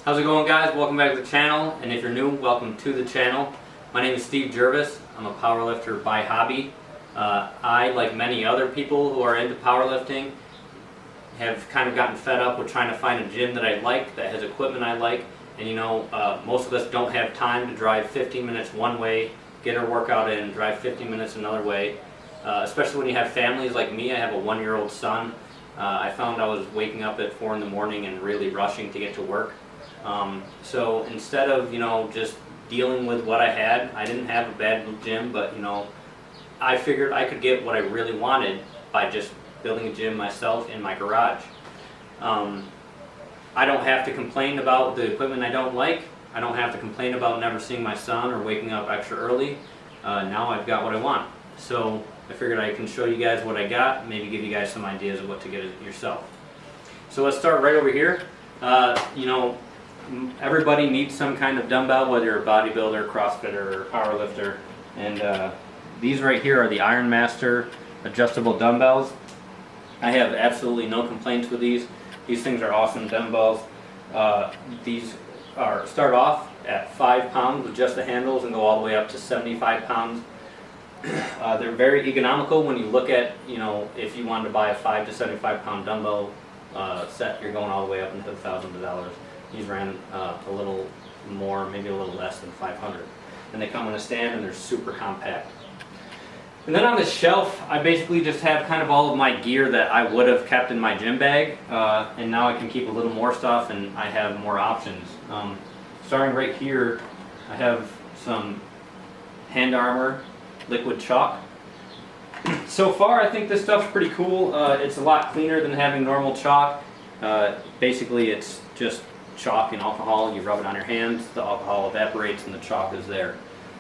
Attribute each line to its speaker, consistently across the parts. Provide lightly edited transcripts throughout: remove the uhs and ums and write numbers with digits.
Speaker 1: How's it going, guys? Welcome back to the channel, and if you're new, welcome to the channel. My name is Steve Jervis. I'm a powerlifter by hobby. I, like many other people who are into powerlifting, have kind of gotten fed up with trying to find a gym that I like, that has equipment I like, and most of us don't have time to drive 15 minutes one way, get our workout in, drive 15 minutes another way, especially when you have families like me. I have a 1-year-old son. I found I was waking up at 4 in the morning and really rushing to get to work. So instead of just dealing with what I had, I didn't have a bad gym, but I figured I could get what I really wanted by just building a gym myself in my garage. I don't have to complain about the equipment I don't like. I don't have to complain about never seeing my son or waking up extra early. Now I've got what I want. So I figured I can show you guys what I got, maybe give you guys some ideas of what to get yourself. So let's start right over here. Everybody needs some kind of dumbbell, whether you're a bodybuilder, crossfitter, or powerlifter. And these right here are the Iron Master adjustable dumbbells. I have absolutely no complaints with these. These things are awesome dumbbells. These start off at 5 pounds with just the handles and go all the way up to 75 pounds. They're very economical when you look at, if you wanted to buy a 5 to 75 pound dumbbell set, you're going all the way up into the thousands of dollars. These ran a little more, maybe a little less than 500. And they come in a stand and they're super compact. And then on the shelf, I basically just have kind of all of my gear that I would have kept in my gym bag, and now I can keep a little more stuff and I have more options. Starting right here, I have some Hand Armor liquid chalk. So far, I think this stuff's pretty cool. It's a lot cleaner than having normal chalk. Basically, it's just chalk and alcohol. You rub it on your hands, the alcohol evaporates, and the chalk is there.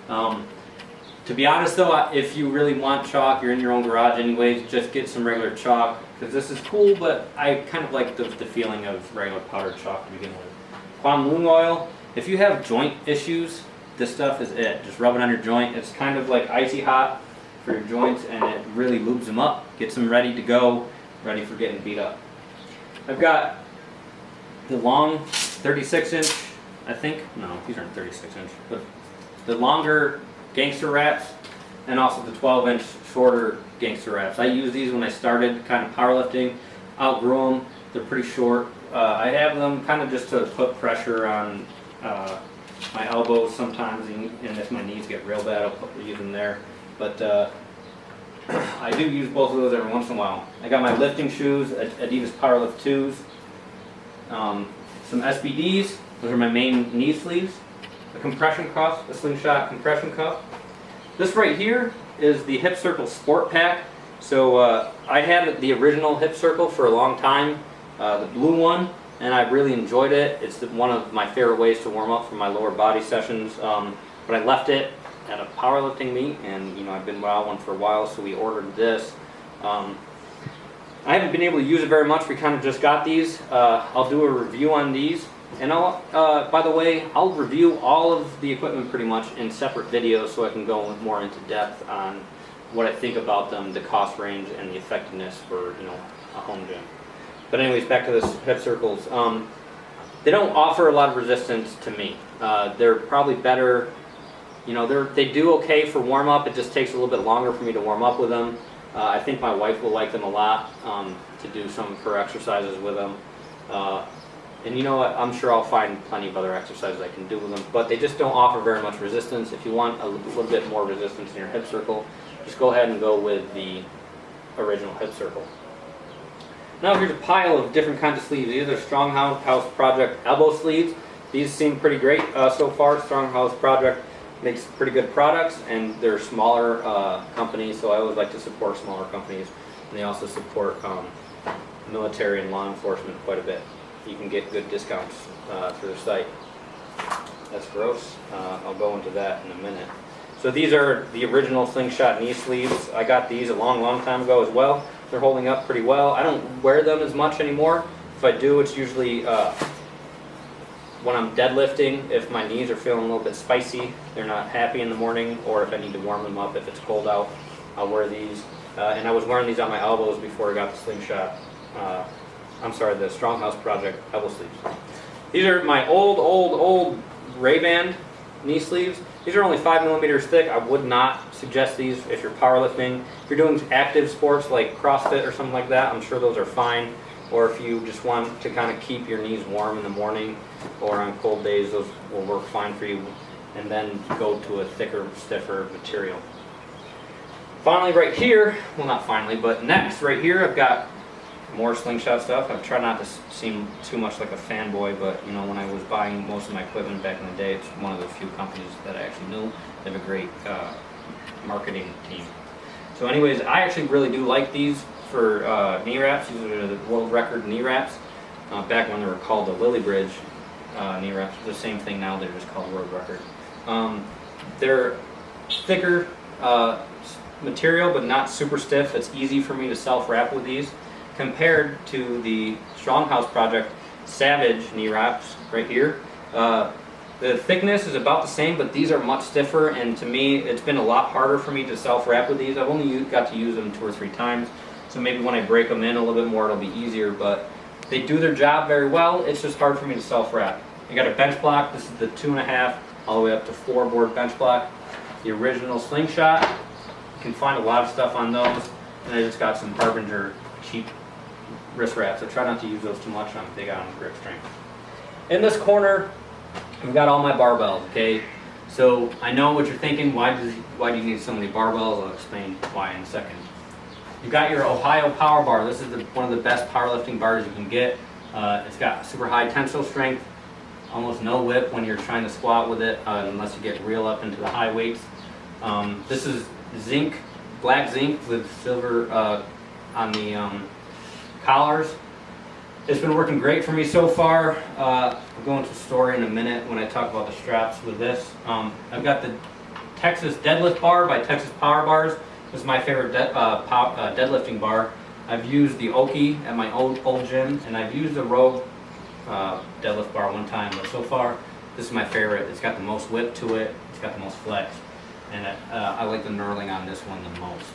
Speaker 1: To be honest though, if you really want chalk, you're in your own garage anyways, just get some regular chalk, because this is cool, but I kind of like the feeling of regular powdered chalk to begin with. Quam Lung oil, if you have joint issues, this stuff is it. Just rub it on your joint. It's kind of like icy hot for your joints, and it really lubes them up, gets them ready to go, ready for getting beat up. I've got the long 36 inch, I think, no, these aren't 36 inch, but the longer gangster wraps, and also the 12-inch shorter gangster wraps. I used these when I started kind of powerlifting. Outgrew them. They're pretty short. I have them kind of just to put pressure on my elbows sometimes, and if my knees get real bad, I'll use them there. But I do use both of those every once in a while. I got my lifting shoes, Adidas Powerlift 2s, some SBDs. Those are my main knee sleeves. A compression cuff, a slingshot compression cuff. This right here is the Hip Circle Sport Pack. So I had the original Hip Circle for a long time, the blue one, and I really enjoyed it. It's one of my favorite ways to warm up for my lower body sessions. But I left it at a powerlifting meet, and I've been without one for a while, so we ordered this. I haven't been able to use it very much. We kind of just got these. I'll do a review on these. And by the way, I'll review all of the equipment pretty much in separate videos, so I can go more into depth on what I think about them, the cost range, and the effectiveness for a home gym. But anyways, back to this Hip Circles. They don't offer a lot of resistance to me. They're probably better. They do okay for warm up. It just takes a little bit longer for me to warm up with them. I think my wife will like them a lot to do some of her exercises with them. And you know what, I'm sure I'll find plenty of other exercises I can do with them, but they just don't offer very much resistance. If you want a little bit more resistance in your hip circle, just go ahead and go with the original Hip Circle. Now here's a pile of different kinds of sleeves. These are Stronghouse Project elbow sleeves. These seem pretty great so far. Stronghouse Project makes pretty good products, and they're smaller companies, so I always like to support smaller companies. And they also support military and law enforcement quite a bit. You can get good discounts through their site. That's gross. I'll go into that in a minute. So these are the original slingshot knee sleeves. I got these a long time ago as well. They're holding up pretty well. I don't wear them as much anymore. If I do, it's usually when I'm deadlifting, if my knees are feeling a little bit spicy, they're not happy in the morning, or if I need to warm them up if it's cold out, I'll wear these. And I was wearing these on my elbows before I got the slingshot. The Stronghouse Project elbow sleeves. These are my old Ray-Ban knee sleeves. These are only 5 millimeters thick. I would not suggest these if you're powerlifting. If you're doing active sports like CrossFit or something like that, I'm sure those are fine. Or if you just want to kind of keep your knees warm in the morning or on cold days, those will work fine for you. And then go to a thicker, stiffer material. Finally, right here, well, not finally, but next, right here, I've got more slingshot stuff. I've tried not to seem too much like a fanboy, but you know, when I was buying most of my equipment back in the day, it's one of the few companies that I actually knew. They have a great marketing team. So anyways, I actually really do like these for knee wraps. These are the world record knee wraps. Back when they were called the Lily Bridge knee wraps. It's the same thing now, they're just called world record. They're thicker material, but not super stiff. It's easy for me to self-wrap with these, compared to the Stronghouse Project Savage knee wraps right here. The thickness is about the same, but these are much stiffer, and to me, it's been a lot harder for me to self-wrap with these. I've only got to use them 2 or 3 times, so maybe when I break them in a little bit more, it'll be easier, but they do their job very well. It's just hard for me to self-wrap. I got a bench block. This is the 2.5 all the way up to 4 board bench block. The original slingshot. You can find a lot of stuff on those, and I just got some Harbinger cheap wrist wraps. I try not to use those too much. I'm big on grip strength. In this corner, we've got all my barbells. Okay, so I know what you're thinking. Why do you need so many barbells? I'll explain why in a second. You've got your Ohio Power Bar. This is one of the best powerlifting bars you can get. It's got super high tensile strength, almost no whip when you're trying to squat with it, unless you get real up into the high weights. This is zinc, black zinc with silver on the collars. It's been working great for me so far. I'll go into the story in a minute when I talk about the straps with this. I've got the Texas deadlift bar by Texas Power Bars. This is my favorite deadlifting bar. I've used the Oki at my old gym, and I've used the Rogue deadlift bar one time, but so far this is my favorite. It's got the most whip to it, it's got the most flex, and I like the knurling on this one the most.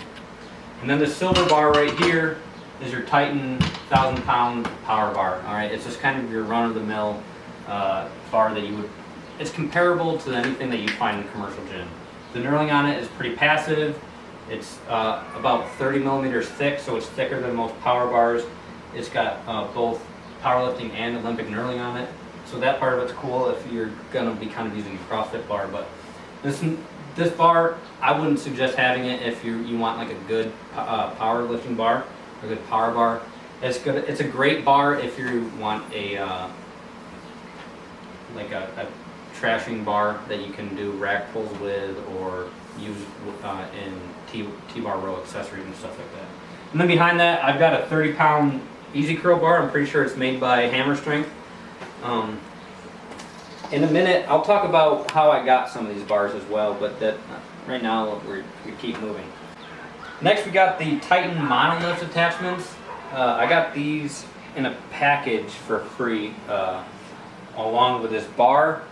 Speaker 1: And then the silver bar right here is your Titan 1,000-pound power bar. All right, it's just kind of your run-of-the-mill bar that you would. It's comparable to anything that you find in a commercial gym. The knurling on it is pretty passive. It's about 30 millimeters thick, so it's thicker than most power bars. It's got both powerlifting and Olympic knurling on it, so that part of it's cool if you're gonna be kind of using a CrossFit bar. But this bar, I wouldn't suggest having it if you want like a good powerlifting bar, a good power bar. It's good. It's a great bar if you want a like a trashing bar that you can do rack pulls with or use in T-bar row accessories and stuff like that. And then behind that, I've got a 30-pound easy curl bar. I'm pretty sure it's made by Hammer Strength. In a minute, I'll talk about how I got some of these bars as well, but that right now we keep moving. Next, we got the Titan monolift attachments. I got these in a package for free, along with this bar,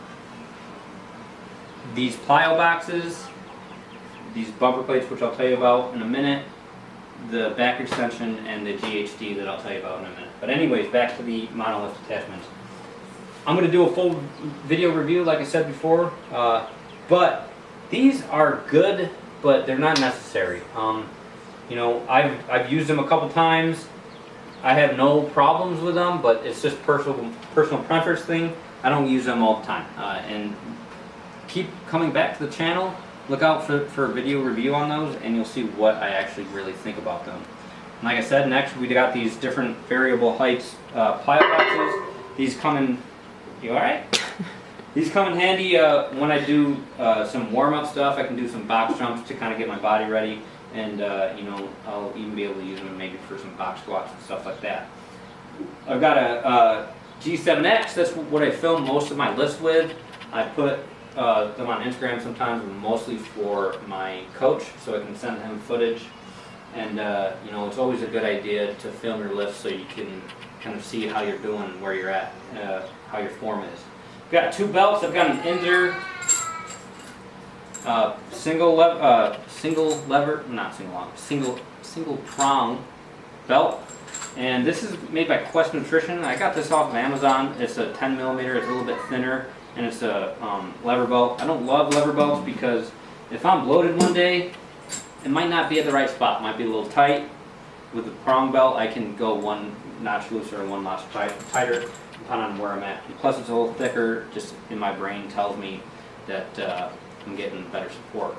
Speaker 1: these plyo boxes, these bumper plates, which I'll tell you about in a minute, the back extension, and the GHD that I'll tell you about in a minute. But anyways, back to the monolift attachments. I'm going to do a full video review like I said before, but these are good, but they're not necessary. You know, I've used them a couple times. I have no problems with them, but it's just personal preference thing. I don't use them all the time. And keep coming back to the channel. Look out for a video review on those, and you'll see what I actually really think about them. And like I said, next we got these different variable heights plyo boxes. These come in. You all right? These come in handy when I do some warm-up stuff. I can do some box jumps to kind of get my body ready, and you know, I'll even be able to use them maybe for some box squats and stuff like that. I've got a G7X. That's what I film most of my lifts with. I put them on Instagram sometimes, mostly for my coach, so I can send him footage. And you know, it's always a good idea to film your lifts so you can kind of see how you're doing, where you're at, how your form is. I've got 2 belts. I've got an Inzer single prong belt. And this is made by Quest Nutrition. I got this off of Amazon. It's a 10 millimeter, it's a little bit thinner, and it's a lever belt. I don't love lever belts because if I'm bloated one day, it might not be at the right spot. It might be a little tight. With the prong belt, I can go one notch looser and one notch tighter, depending on where I'm at. And plus, it's a little thicker, just in my brain tells me that I'm getting better support.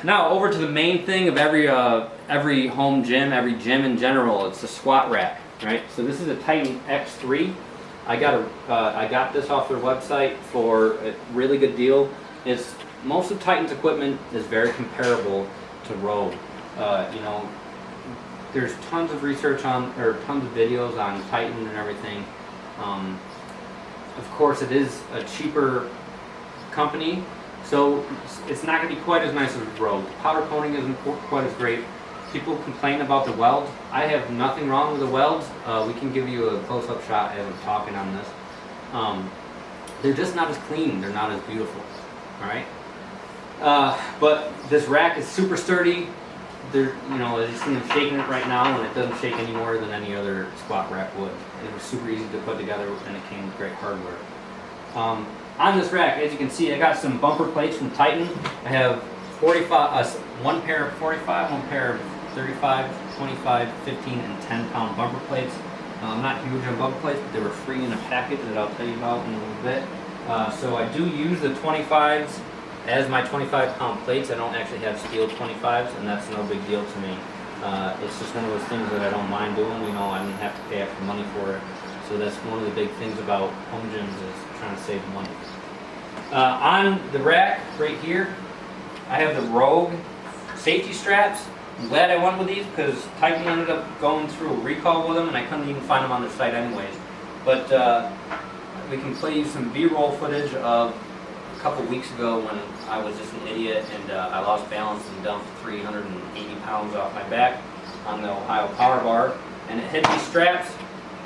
Speaker 1: Now, over to the main thing of every home gym, every gym in general, it's the squat rack, right? So this is a Titan X3. I got this off their website for a really good deal. Most of Titan's equipment is very comparable to Rogue. You know, there's tons of research tons of videos on Titan and everything. Of course, it is a cheaper company, so it's not going to be quite as nice as Rogue. The powder coating isn't quite as great. People complain about the welds. I have nothing wrong with the welds. We can give you a close-up shot as I'm talking on this. They're just not as clean. They're not as beautiful. All right. But this rack is super sturdy. You know, as you see me shaking it right now, and it doesn't shake any more than any other squat rack would. It was super easy to put together, and it came with great hardware. On this rack, as you can see, I got some bumper plates from Titan. I have one pair of 45, one pair of 35, 25, 15, and 10-pound bumper plates. I'm not huge on bumper plates, but they were free in a package that I'll tell you about in a little bit. So I do use the 25s as my 25-pound plates. I don't actually have steel 25s, and that's no big deal to me. It's just one of those things that I don't mind doing. You know, I don't have to pay extra money for it. So that's one of the big things about home gyms is trying to save money. On the rack right here, I have the Rogue safety straps. I'm glad I went with these because Titan ended up going through a recall with them, and I couldn't even find them on their site anyways. But we can play you some B-roll footage of a couple weeks ago when I was just an idiot and I lost balance and dumped 380 pounds off my back on the Ohio Power Bar, and it hit these straps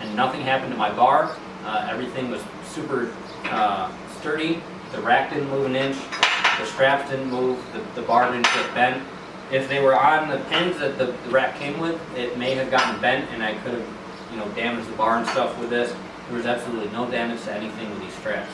Speaker 1: and nothing happened to my bar. Everything was super sturdy. The rack didn't move an inch, the straps didn't move, the bar didn't get bent. If they were on the pins that the rack came with, it may have gotten bent and I could have, you know, damaged the bar and stuff with this. There was absolutely no damage to anything with these straps.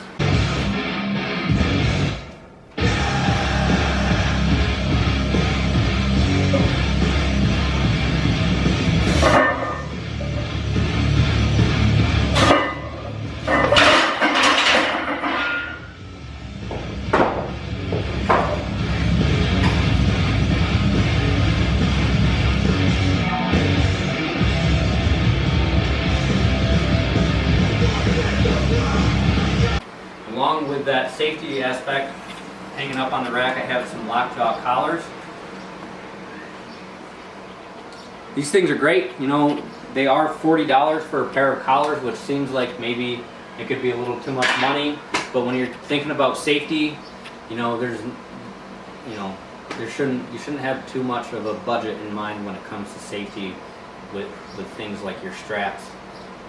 Speaker 1: Along with that safety aspect, hanging up on the rack, I have some lockjaw collars. These things are great. You know, they are $40 for a pair of collars, which seems like maybe it could be a little too much money. But when you're thinking about safety, you know, you shouldn't have too much of a budget in mind when it comes to safety with things like your straps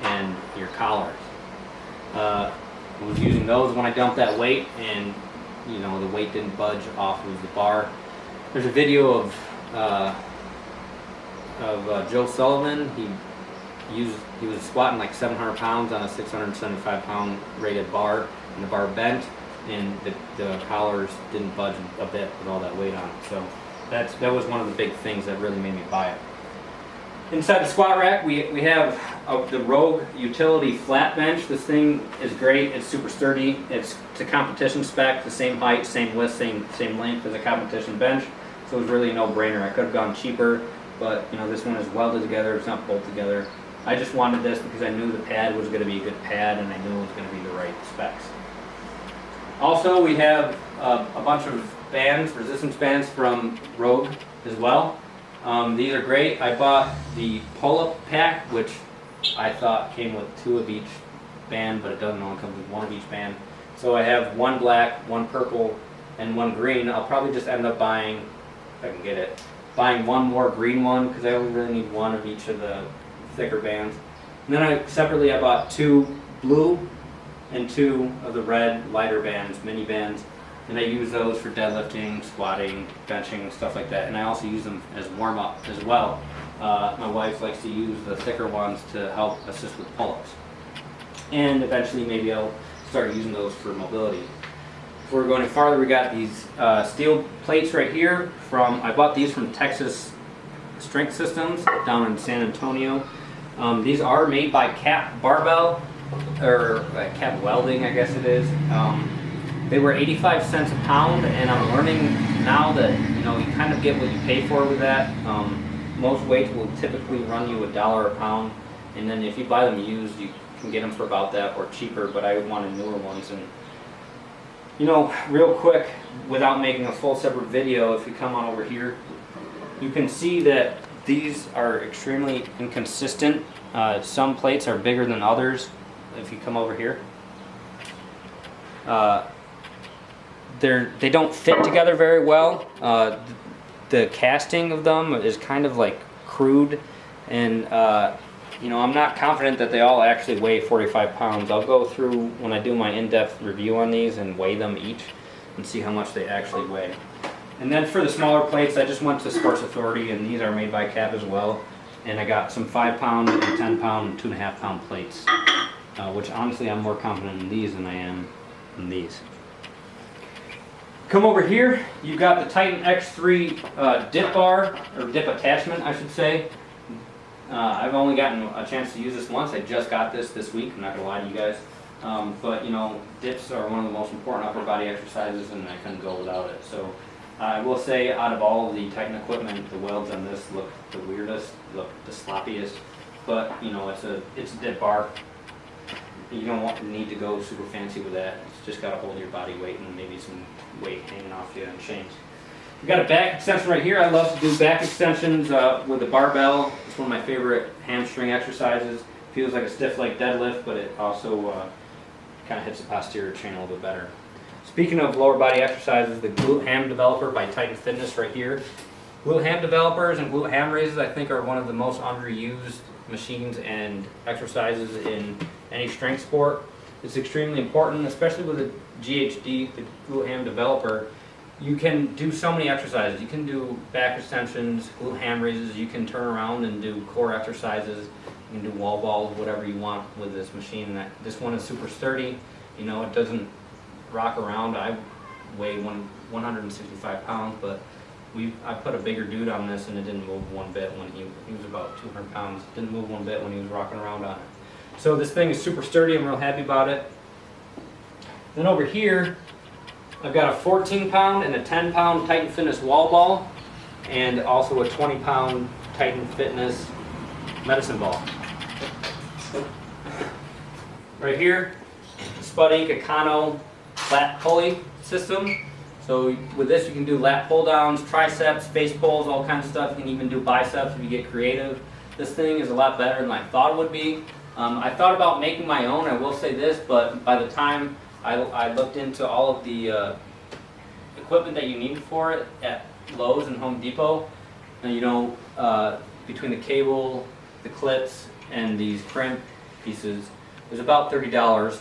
Speaker 1: and your collars. I was using those when I dumped that weight, and you know, the weight didn't budge off of the bar. There's a video of Joe Sullivan. He was squatting like 700 pounds on a 675 pound rated bar, and the bar bent, and the collars didn't budge a bit with all that weight on it. So that was one of the big things that really made me buy it. Inside the squat rack, we have the Rogue utility flat bench. This thing is great. It's super sturdy. It's to competition spec, the same height, same width, same length as a competition bench. So it was really a no-brainer. I could have gone cheaper, but you know, this one is welded together. It's not bolted together. I just wanted this because I knew the pad was going to be a good pad, and I knew it was going to be the right specs. Also, we have a bunch of bands, resistance bands from Rogue as well. These are great. I bought the pull-up pack, which I thought came with 2 of each band, but it doesn't only come with 1 of each band. So I have 1 black, 1 purple, and 1 green. I'll probably just end up buying, if I can get it, buying 1 more green one because I only really need 1 of each of the thicker bands. And then I bought 2 blue and 2 of the red lighter bands, mini bands. And I use those for deadlifting, squatting, benching, stuff like that. And I also use them as warm-up as well. My wife likes to use the thicker ones to help assist with pull-ups. And eventually maybe I'll start using those for mobility. If we're going farther, we got these steel plates right here I bought these from Texas Strength Systems down in San Antonio. These are made by Cap Barbell, or Cap Welding, I guess it is. They were 85 cents a pound, and I'm learning now that you kind of get what you pay for with that. Most weights will typically run you $1 a pound, and then if you buy them used, you can get them for about that or cheaper. But I wanted newer ones, and real quick, without making a full separate video, if you come on over here, you can see that these are extremely inconsistent. Some plates are bigger than others. If you come over here, they don't fit together very well. The casting of them is kind of like crude, and I'm not confident that they all actually weigh 45 pounds. I'll go through when I do my in-depth review on these and weigh them each and see how much they actually weigh. And then for the smaller plates, I just went to Sports Authority, and these are made by Cap as well. And I got some 5-pound and 10-pound and 2.5-pound plates, which honestly I'm more confident in these than I am in these. Come over here, you've got the Titan X3 dip bar, or dip attachment I should say. I've only gotten a chance to use this once. I just got this week, I'm not going to lie to you guys. But dips are one of the most important upper body exercises, and I couldn't go without it. So I will say, out of all of the Titan equipment, the welds on this look the weirdest, look the sloppiest. But it's a dip bar. You don't need to go super fancy with that. It's just got to hold your body weight and maybe some weight hanging off you and chains. We've got a back extension right here. I love to do back extensions with a barbell. It's one of my favorite hamstring exercises. Feels like a stiff leg deadlift, but it also kind of hits the posterior chain a little bit better. Speaking of lower body exercises, the glute ham developer by Titan Fitness right here. Glute ham developers and glute ham raises, I think, are one of the most underused machines and exercises in any strength sport. It's extremely important, especially with the GHD, the glute ham developer. You can do so many exercises. You can do back extensions, glute ham raises. You can turn around and do core exercises. You can do wall balls, whatever you want with this machine. This one is super sturdy. It doesn't rock around. I weigh 165 pounds, but I put a bigger dude on this, and it didn't move one bit when he was about 200 pounds. Didn't move one bit when he was rocking around on it. So this thing is super sturdy. I'm real happy about it. Then over here, I've got a 14-pound and a 10-pound Titan Fitness wall ball, and also a 20-pound Titan Fitness medicine ball. Right here, Spud Inc. Econo lat pulley system. So with this you can do lat pull downs, triceps, face pulls, all kinds of stuff. You can even do biceps if you get creative. This thing is a lot better than I thought it would be. I thought about making my own, I will say this, but by the time I looked into all of the equipment that you need for it at Lowe's and Home Depot, and between the cable, the clips, and these crimp pieces, it was about $30.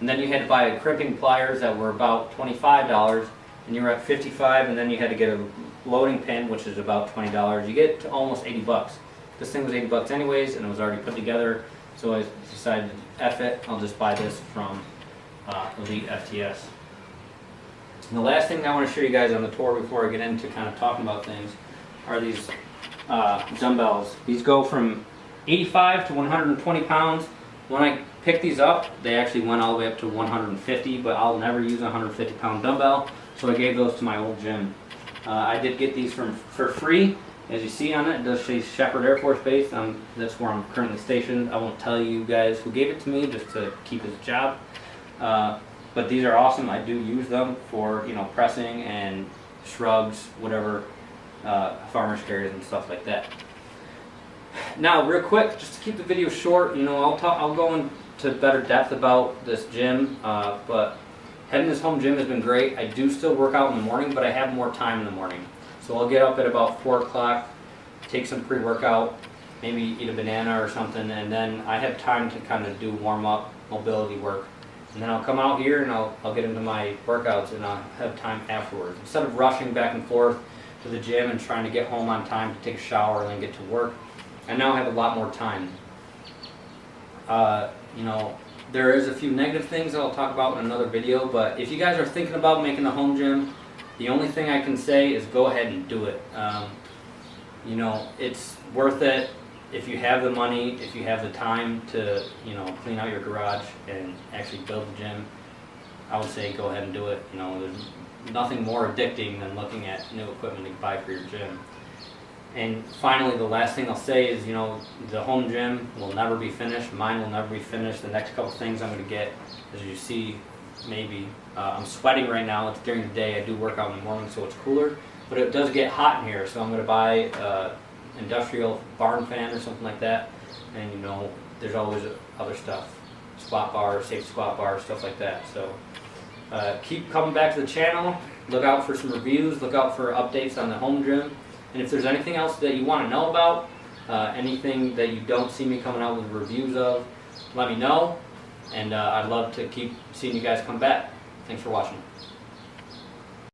Speaker 1: And then you had to buy crimping pliers that were about $25, and you were at $55, and then you had to get a loading pin, which is about $20. You get to almost $80. This thing was $80 anyways, and it was already put together, so I decided, F it, I'll just buy this from Elite FTS. And the last thing I want to show you guys on the tour before I get into kind of talking about things are these dumbbells. These go from 85 to 120 pounds. When I picked these up, they actually went all the way up to 150, but I'll never use a 150-pound dumbbell, so I gave those to my old gym. I did get these for free. As you see on it, it does say Shepherd Air Force Base. That's where I'm currently stationed. I won't tell you guys who gave it to me, just to keep his job. But these are awesome. I do use them for pressing and shrugs, whatever, farmer's carries and stuff like that. Now, real quick, just to keep the video short, I'll go into better depth about this gym, but having this home gym has been great. I do still work out in the morning, but I have more time in the morning. So I'll get up at about 4 o'clock, take some pre-workout, maybe eat a banana or something, and then I have time to kind of do warm-up mobility work. And then I'll come out here and I'll get into my workouts, and I'll have time afterwards. Instead of rushing back and forth to the gym and trying to get home on time to take a shower and then get to work, I now have a lot more time. You know, there is a few negative things that I'll talk about in another video, but if you guys are thinking about making a home gym, the only thing I can say is go ahead and do it. You know, it's worth it if you have the money, if you have the time to, you know, clean out your garage and actually build the gym. I would say go ahead and do it. You know, there's nothing more addicting than looking at new equipment to buy for your gym. And finally, the last thing I'll say is, you know, the home gym will never be finished. Mine will never be finished. The next couple things I'm going to get, as you see, maybe, I'm sweating right now. It's during the day. I do work out in the morning, so it's cooler. But it does get hot in here, so I'm going to buy industrial barn fan or something like that. And, you know, there's always other stuff. Squat bars, safe squat bars, stuff like that. So keep coming back to the channel. Look out for some reviews. Look out for updates on the home gym. And if there's anything else that you want to know about, anything that you don't see me coming out with reviews of, let me know. And I'd love to keep seeing you guys come back. Thanks for watching.